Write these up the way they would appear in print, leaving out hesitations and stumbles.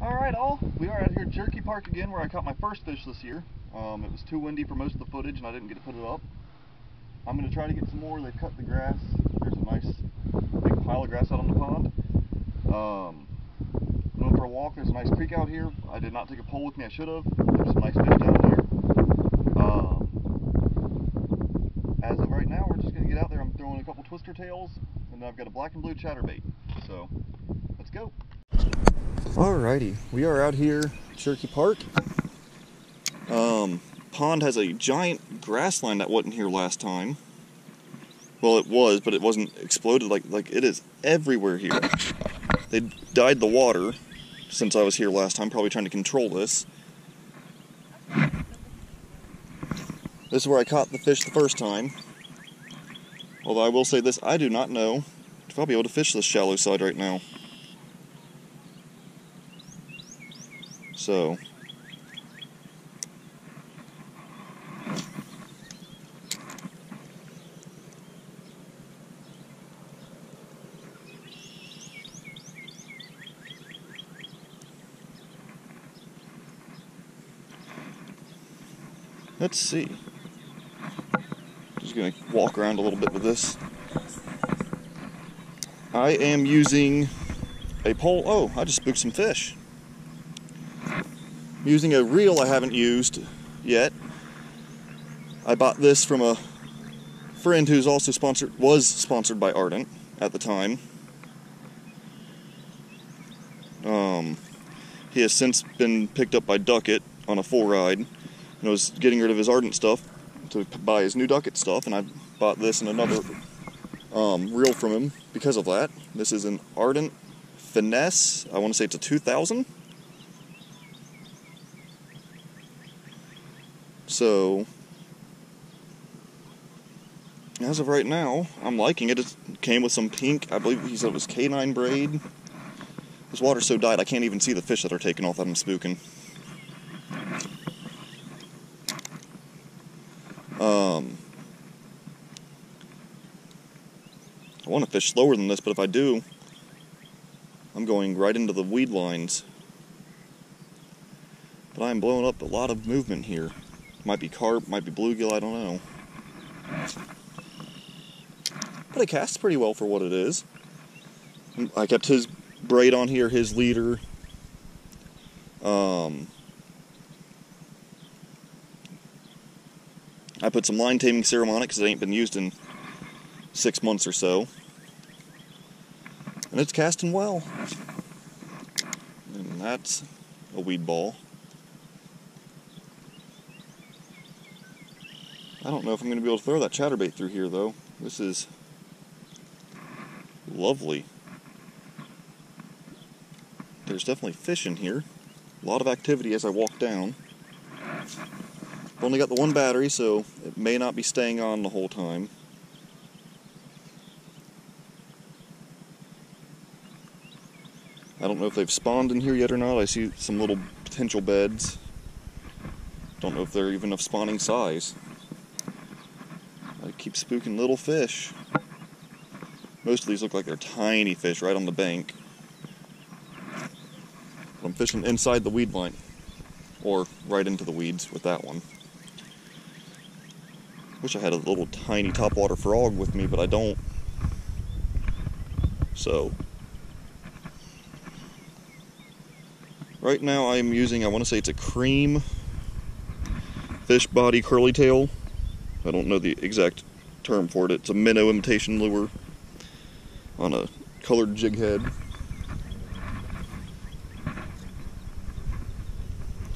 Alright all, we are out here at Jerky Park again where I caught my first fish this year. It was too windy for most of the footage and I didn't get to put it up. I'm going to try to get some more. They've cut the grass. There's a nice big pile of grass out on the pond. I'm going for a walk. There's a nice creek out here. I did not take a pole with me, I should have. There's some nice fish down here. As of right now, we're just going to get out there. I'm throwing a couple twister tails and then I've got a black and blue chatterbait. So, let's go. Alrighty, we are out here at Jerky Park. Pond has a giant grass line that wasn't here last time. Well, it was, but it wasn't exploded like it is everywhere here. They dyed the water since I was here last time, probably trying to control this. This is where I caught the fish the first time. Although I will say this, I do not know if I'll be able to fish this shallow side right now. So, let's see. Just gonna walk around a little bit with this. I am using a pole. Oh, I just spooked some fish. I'm using a reel I haven't used yet. I bought this from a friend who's also was sponsored by Ardent at the time. He has since been picked up by Duckett on a full ride and was getting rid of his Ardent stuff to buy his new Duckett stuff, and I bought this and another reel from him because of that. This is an Ardent Finesse. I want to say it's a 2000. So, as of right now, I'm liking it. It came with some pink, I believe he said it was K9 braid. This water's so dyed I can't even see the fish that are taking off that I'm spooking. I want to fish slower than this, but if I do, I'm going right into the weed lines. But I'm blowing up a lot of movement here. Might be carp, might be bluegill, I don't know. But it casts pretty well for what it is. I kept his braid on here, his leader. I put some Line Taming Serum on it because it ain't been used in 6 months or so. And it's casting well. And that's a weed ball. I don't know if I'm going to be able to throw that chatterbait through here, though. This is lovely. There's definitely fish in here. A lot of activity as I walk down. I've only got the one battery, so it may not be staying on the whole time. I don't know if they've spawned in here yet or not. I see some little potential beds. Don't know if they're even of spawning size. I keep spooking little fish. Most of these look like they're tiny fish right on the bank. But I'm fishing inside the weed line, or right into the weeds with that one. Wish I had a little tiny topwater frog with me, but I don't. So, right now I'm using, I want to say it's a cream fish body curly tail. I don't know the exact term for it. It's a minnow imitation lure on a colored jig head.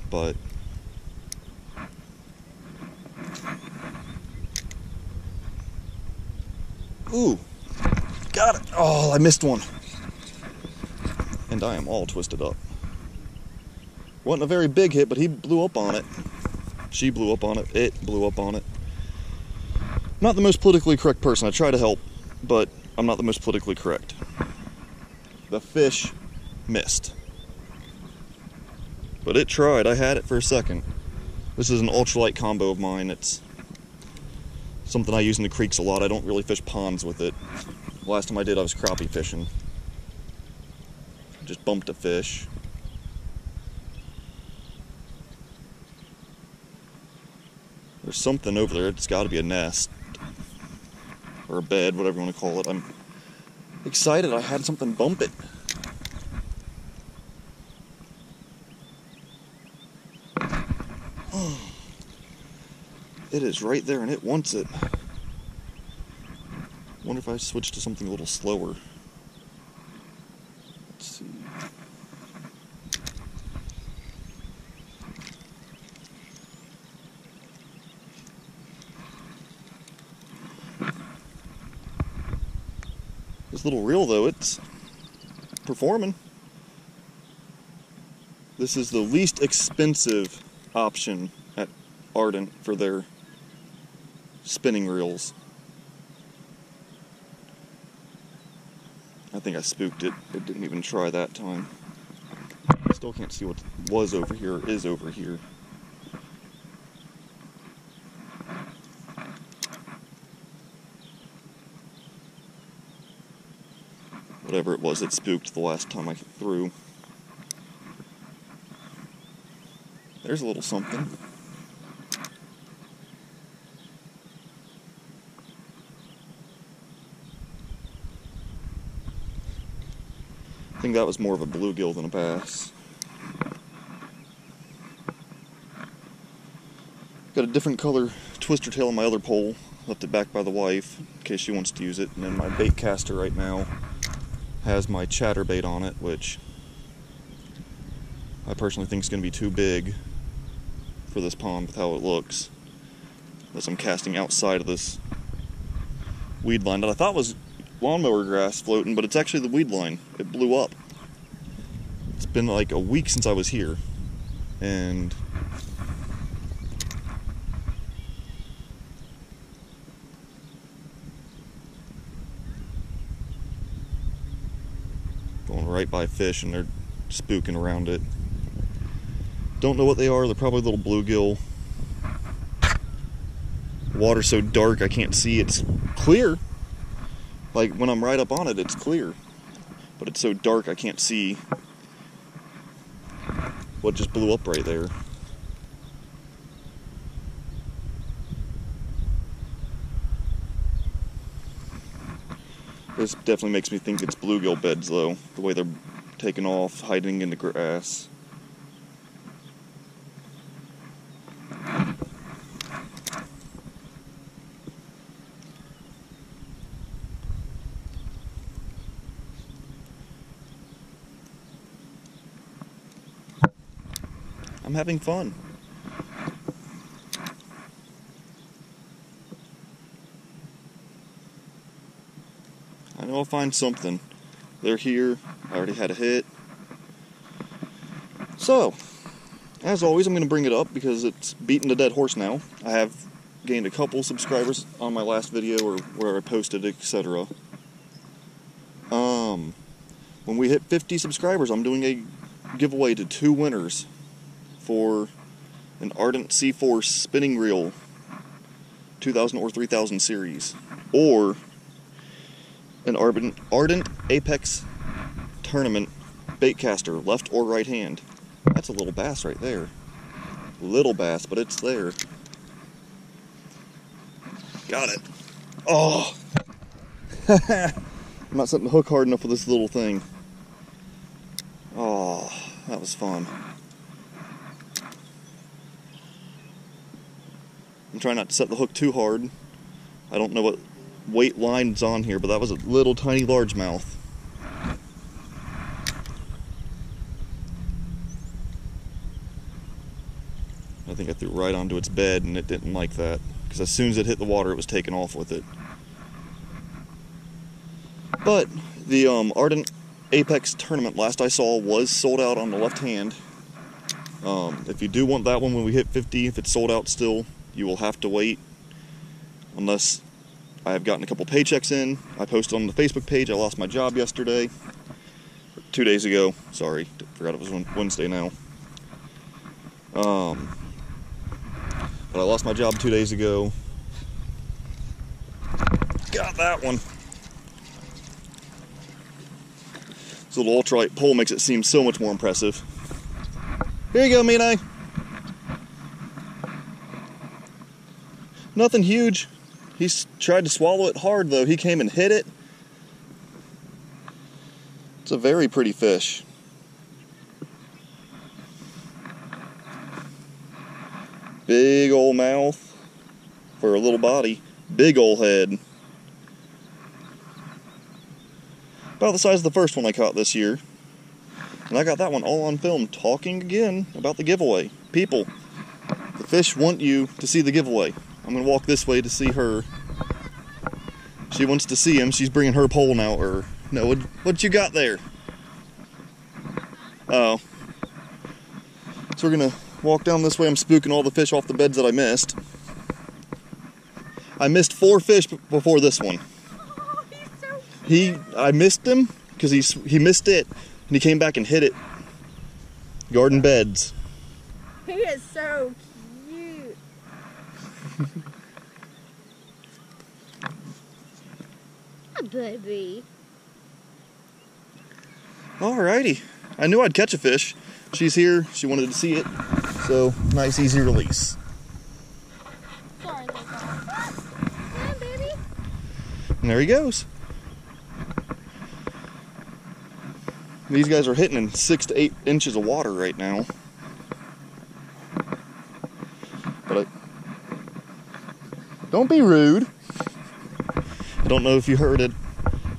But ooh, got it. Oh, I missed one. And I am all twisted up. Wasn't a very big hit, but he blew up on it. She blew up on it. It blew up on it. Not the most politically correct person. I try to help, but I'm not the most politically correct. The fish missed. But it tried. I had it for a second. This is an ultralight combo of mine. It's something I use in the creeks a lot. I don't really fish ponds with it. Last time I did, I was crappie fishing. Just bumped a fish. There's something over there. It's got to be a nest or a bed, whatever you want to call it. I'm excited I had something bump it. It is right there and it wants it. Wonder if I switch to something a little slower. Let's see. This little reel though, it's performing. This is the least expensive option at Ardent for their spinning reels. I think I spooked it. It didn't even try that time. Still can't see what was over here or is over here. Whatever it was, it spooked the last time I threw. There's a little something. I think that was more of a bluegill than a bass. Got a different color twister tail on my other pole. Left it back by the wife in case she wants to use it. And then my bait caster right now has my chatterbait on it, which I personally think is going to be too big for this pond with how it looks. Unless I'm casting outside of this weed line that I thought was lawnmower grass floating, but it's actually the weed line. It blew up. It's been like a week since I was here, and going right by fish and they're spooking around it. Don't know what they are. They're probably little bluegill. The water's so dark I can't see. It's clear. Like when I'm right up on it, it's clear. But it's so dark I can't see what just blew up right there. This definitely makes me think it's bluegill beds though, the way they're taking off, hiding in the grass. I'm having fun. I know I'll find something. They're here. I already had a hit. So, as always, I'm going to bring it up because it's beating a dead horse now. I have gained a couple subscribers on my last video or where I posted, etc. When we hit 50 subscribers, I'm doing a giveaway to 2 winners for an Ardent C4 spinning reel 2000 or 3000 series, or an Ardent Apex Tournament baitcaster, left or right hand. That's a little bass right there. Little bass, but it's there. Got it. Oh! I'm not setting the hook hard enough for this little thing. Oh, that was fun. I'm trying not to set the hook too hard. I don't know what weight line's on here, but that was a little tiny largemouth. I think I threw right onto its bed and it didn't like that, because as soon as it hit the water it was taking off with it. But the Ardent Apex Tournament last I saw was sold out on the left hand. If you do want that one when we hit 50, if it's sold out still, you will have to wait unless I have gotten a couple paychecks in. I posted on the Facebook page I lost my job yesterday. 2 days ago. Sorry, forgot it was Wednesday now. But I lost my job 2 days ago. Got that one. This little ultralight pole makes it seem so much more impressive. Here you go, Mina. Nothing huge. He's tried to swallow it hard though. He came and hit it. It's a very pretty fish. Big old mouth for a little body. Big old head. About the size of the first one I caught this year. And I got that one all on film talking again about the giveaway. People, the fish want you to see the giveaway. I'm going to walk this way to see her. She wants to see him. She's bringing her pole now. Or no, what you got there? Oh. So we're going to walk down this way. I'm spooking all the fish off the beds that I missed. I missed 4 fish before this one. Oh, he's so cute. I missed him because he missed it and he came back and hit it. Garden beds. He is so cute. A baby. Alrighty. I knew I'd catch a fish. She's here. She wanted to see it. So, nice, easy release. Sorry, little dog. Come on, baby. And there he goes. These guys are hitting in 6 to 8 inches of water right now. But don't be rude. I don't know if you heard it.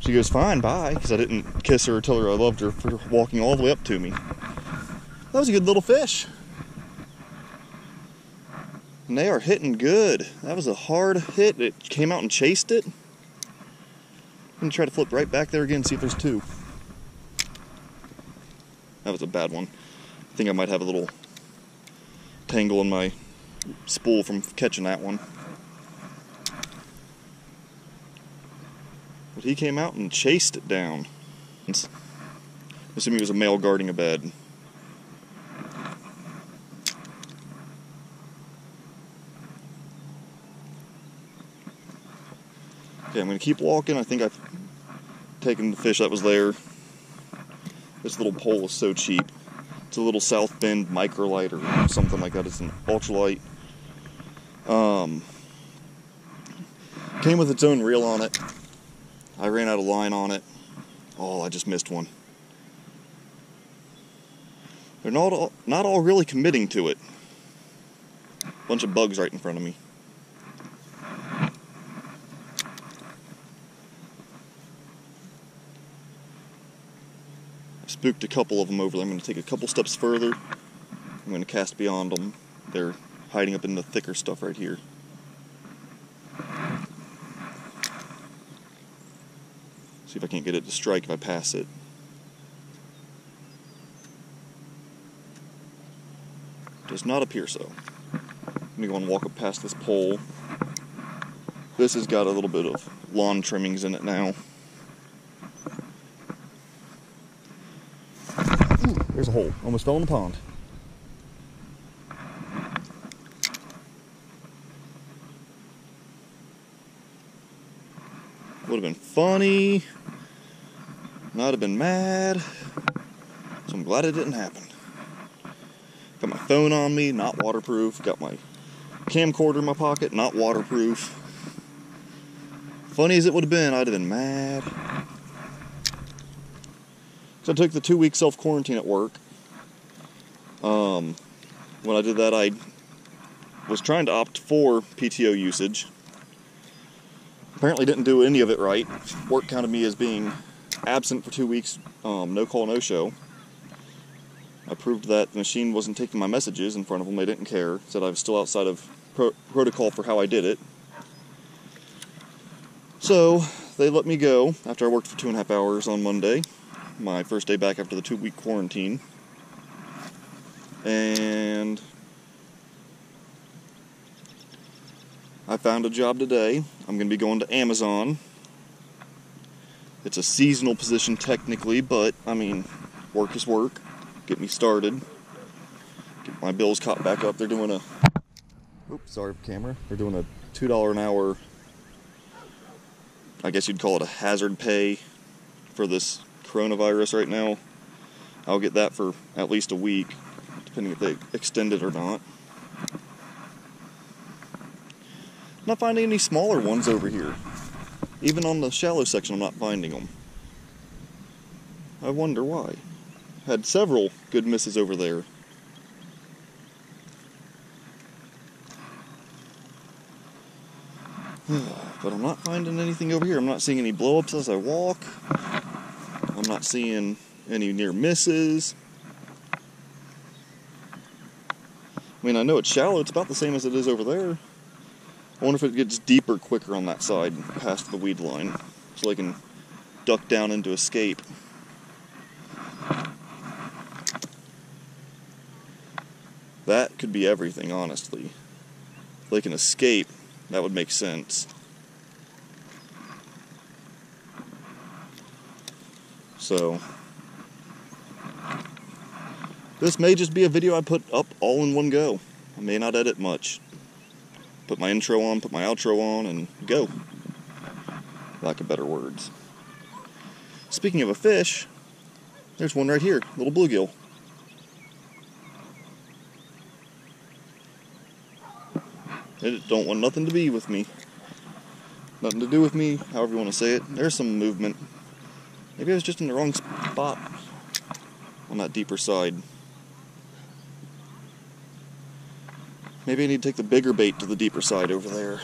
She goes, fine, bye, because I didn't kiss her or tell her I loved her for walking all the way up to me. That was a good little fish. And they are hitting good. That was a hard hit. It came out and chased it. I'm going to try to flip right back there again and see if there's 2. That was a bad one. I think I might have a little tangle in my spool from catching that one. But he came out and chased it down. Assuming it was a male guarding a bed. Okay, I'm going to keep walking. I think I've taken the fish that was there. This little pole is so cheap. It's a little South Bend microlight or something like that. It's an ultralight. Came with its own reel on it. I ran out of line on it. Oh, I just missed one. They're not all really committing to it. Bunch of bugs right in front of me. Spooked a couple of them over there. I'm going to take a couple steps further. I'm going to cast beyond them. They're hiding up in the thicker stuff right here. See if I can't get it to strike if I pass it. Does not appear so. Let me go and walk up past this pole. This has got a little bit of lawn trimmings in it now. Ooh, there's a hole. Almost fell in the pond. Would have been funny. Not have been mad. So I'm glad it didn't happen. Got my phone on me, not waterproof. Got my camcorder in my pocket, not waterproof. Funny as it would have been, I'd have been mad. So I took the 2-week self-quarantine at work. When I did that, I was trying to opt for PTO usage. Apparently didn't do any of it right. Work counted me as being absent for 2 weeks, no call, no show. I proved that the machine wasn't taking my messages in front of them. They didn't care. Said I was still outside of protocol for how I did it. So they let me go after I worked for 2.5 hours on Monday, my first day back after the 2-week quarantine. And I found a job today. I'm going to be going to Amazon. It's a seasonal position technically, but I mean, work is work. Get me started. Get my bills caught back up. They're doing a... Oops, sorry, camera. They're doing a $2 an hour, I guess you'd call it a hazard pay for this coronavirus right now. I'll get that for at least a week, depending if they extend it or not. not finding any smaller ones over here. Even on the shallow section, I'm not finding them. I wonder why. Had several good misses over there. But I'm not finding anything over here. I'm not seeing any blow-ups as I walk. I'm not seeing any near misses. I mean, I know it's shallow. It's about the same as it is over there. I wonder if it gets deeper quicker on that side, past the weed line, so I can duck down into escape. That could be everything, honestly. If they can escape, that would make sense. So, this may just be a video I put up all in one go. I may not edit much. Put my intro on, put my outro on, and go. Lack of better words. Speaking of a fish, there's one right here, little bluegill. It don't want nothing to be with me. Nothing to do with me, however you want to say it. There's some movement. Maybe I was just in the wrong spot on that deeper side. Maybe I need to take the bigger bait to the deeper side over there.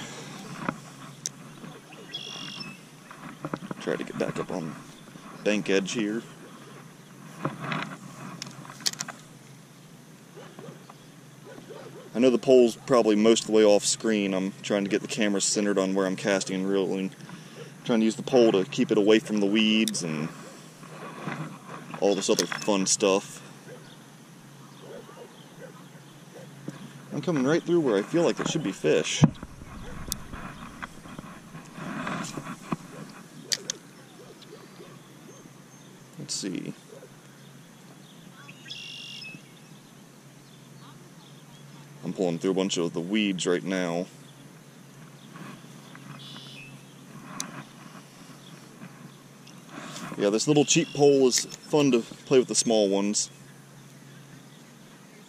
Try to get back up on the bank edge here. I know the pole's probably most of the way off screen. I'm trying to get the camera centered on where I'm casting and reeling. I'm trying to use the pole to keep it away from the weeds and all this other fun stuff. I'm coming right through where I feel like there should be fish. Let's see. I'm pulling through a bunch of the weeds right now. Yeah, this little cheap pole is fun to play with the small ones.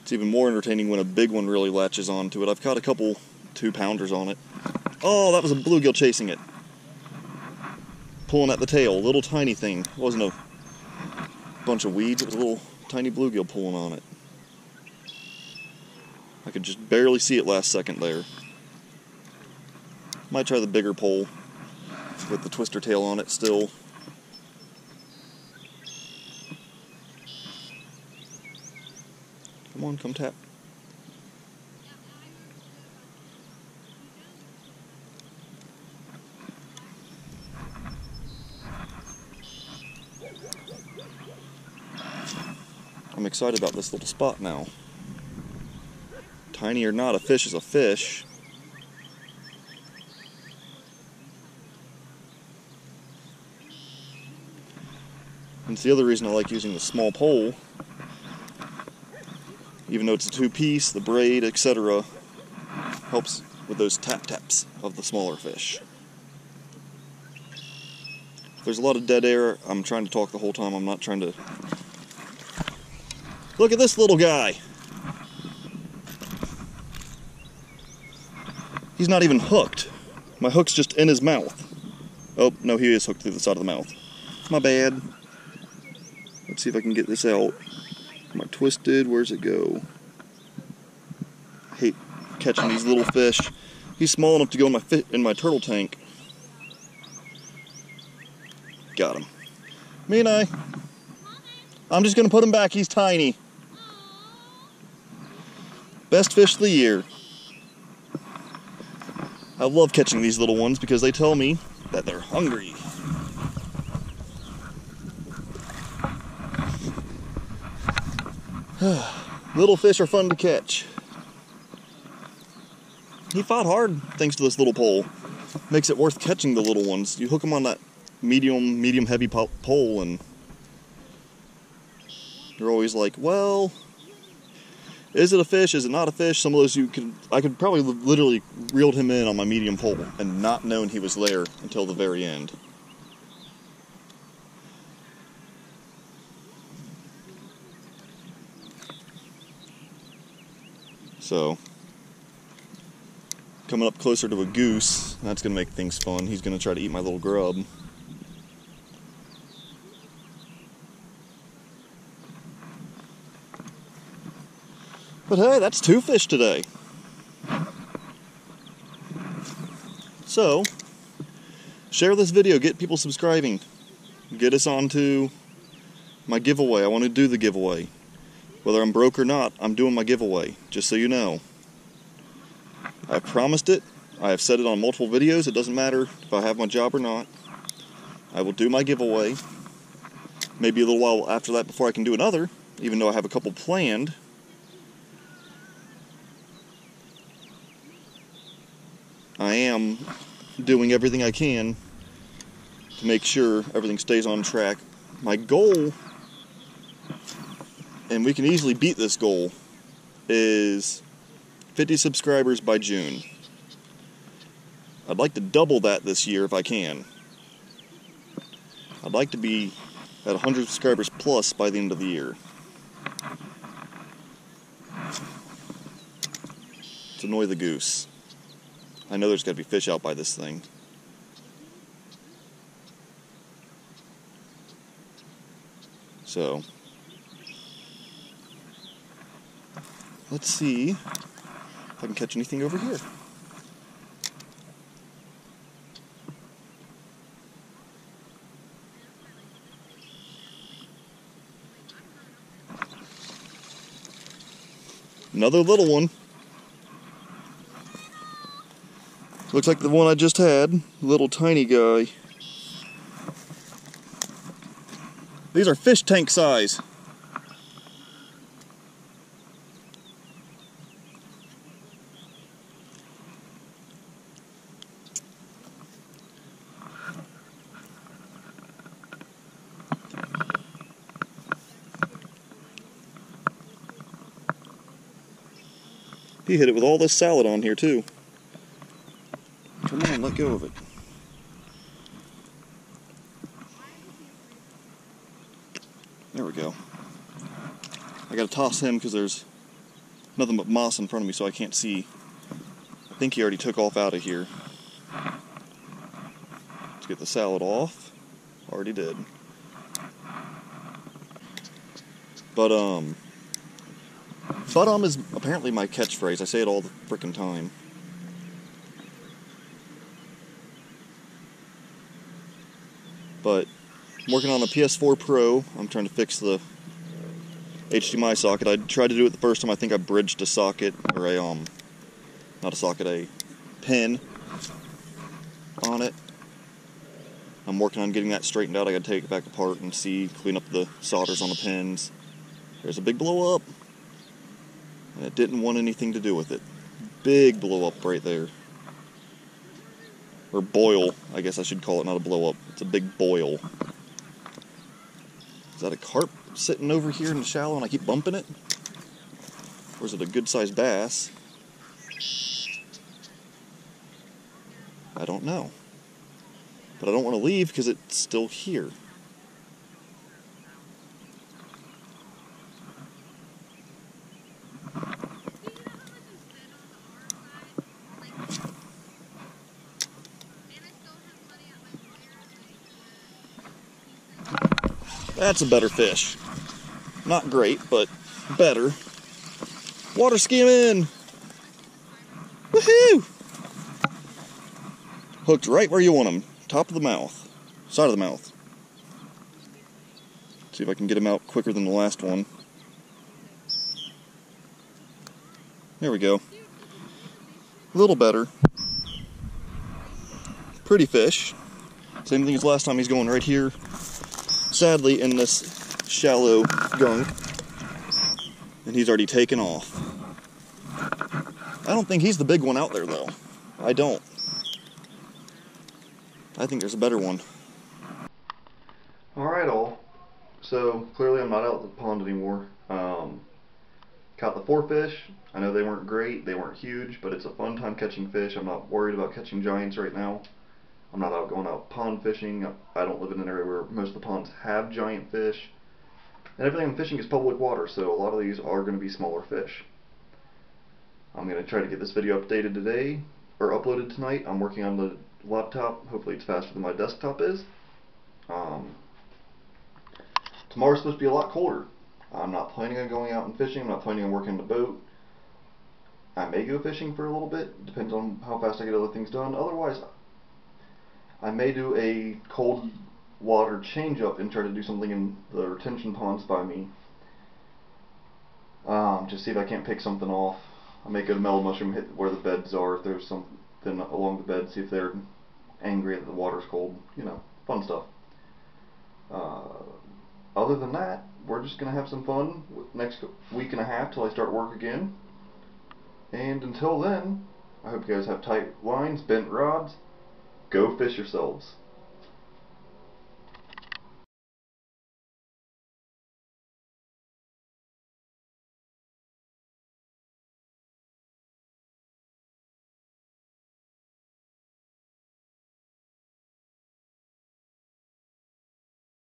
It's even more entertaining when a big one really latches onto it. I've caught a couple 2-pounders on it. Oh, that was a bluegill chasing it. Pulling at the tail, a little tiny thing. It wasn't a bunch of weeds, it was a little tiny bluegill pulling on it. I could just barely see it last second there. Might try the bigger pole with the twister tail on it still. Come on, come tap. I'm excited about this little spot now. Tiny or not, a fish is a fish. And it's the other reason I like using the small pole. Even though it's a 2-piece, the braid, etc. helps with those tap-taps of the smaller fish. If there's a lot of dead air, I'm trying to talk the whole time. I'm not trying to... Look at this little guy! He's not even hooked. My hook's just in his mouth. Oh, no, he is hooked through the side of the mouth. My bad. Let's see if I can get this out. Am I twisted? Where's it go? I hate catching these little fish. He's small enough to go in my turtle tank. Got him. Mina, I'm just gonna put him back. He's tiny. Best fish of the year. I love catching these little ones because they tell me that they're hungry. Little fish are fun to catch. He fought hard thanks to this little pole. Makes it worth catching the little ones. You hook them on that medium heavy pole and you're always like, well, is it a fish? Is it not a fish? Some of those I could probably literally reeled him in on my medium pole and not known he was there until the very end. So, coming up closer to a goose. That's going to make things fun. He's going to try to eat my little grub. But hey, that's 2 fish today. So, share this video, get people subscribing. Get us onto my giveaway. I want to do the giveaway. Whether I'm broke or not, I'm doing my giveaway, just so you know. I promised it. I have said it on multiple videos. It doesn't matter if I have my job or not. I will do my giveaway. Maybe a little while after that before I can do another, even though I have a couple planned. I am doing everything I can to make sure everything stays on track. My goal, and we can easily beat this goal, is 50 subscribers by June. I'd like to double that this year if I can. I'd like to be at 100 subscribers plus by the end of the year. Let's annoy the goose. I know there's got to be fish out by this thing. So, let's see if I can catch anything over here. Another little one. Looks like the one I just had. Little tiny guy. These are fish tank size. He hit it with all this salad on here too. Come on, let go of it. There we go. I gotta toss him because there's nothing but moss in front of me, so I can't see. I think he already took off out of here. Let's get the salad off. Already did. But is apparently my catchphrase. I say it all the frickin' time. But I'm working on a PS4 Pro. I'm trying to fix the HDMI socket. I tried to do it the first time. I think I bridged a socket, or a not a socket, a pin on it. I'm working on getting that straightened out. I gotta take it back apart and clean up the solders on the pins. There's a big blow up, and it didn't want anything to do with it. Big blow up right there. Or boil, I guess I should call it, not a blow up. It's a big boil. Is that a carp sitting over here in the shallow and I keep bumping it? Or is it a good sized bass? I don't know. But I don't want to leave because it's still here. That's a better fish. Not great, but better. Water skimming! Woohoo! Hooked right where you want them. Top of the mouth. Side of the mouth. See if I can get him out quicker than the last one. There we go. A little better. Pretty fish. Same thing as last time, he's going right here. Sadly, in this shallow gunk. And he's already taken off. I don't think he's the big one out there, though. I don't. I think there's a better one. Alright, all. So, clearly I'm not out at the pond anymore. Caught the 4 fish. I know they weren't great, they weren't huge, but it's a fun time catching fish. I'm not worried about catching giants right now. I'm not out going out pond fishing. I don't live in an area where most of the ponds have giant fish. And everything I'm fishing is public water, so a lot of these are going to be smaller fish. I'm going to try to get this video updated today. or uploaded tonight. I'm working on the laptop. Hopefully it's faster than my desktop is. Tomorrow's supposed to be a lot colder. I'm not planning on going out and fishing. I'm not planning on working the boat. I may go fishing for a little bit. Depends on how fast I get other things done. Otherwise, I may do a cold water change up and try to do something in the retention ponds by me. Just see if I can't pick something off. I may go to Mellow Mushroom, hit where the beds are, if there's something along the bed, see if they're angry that the water's cold. You know, fun stuff. Other than that, we're just going to have some fun next week and a half till I start work again. And until then, I hope you guys have tight lines, bent rods. Go fish yourselves.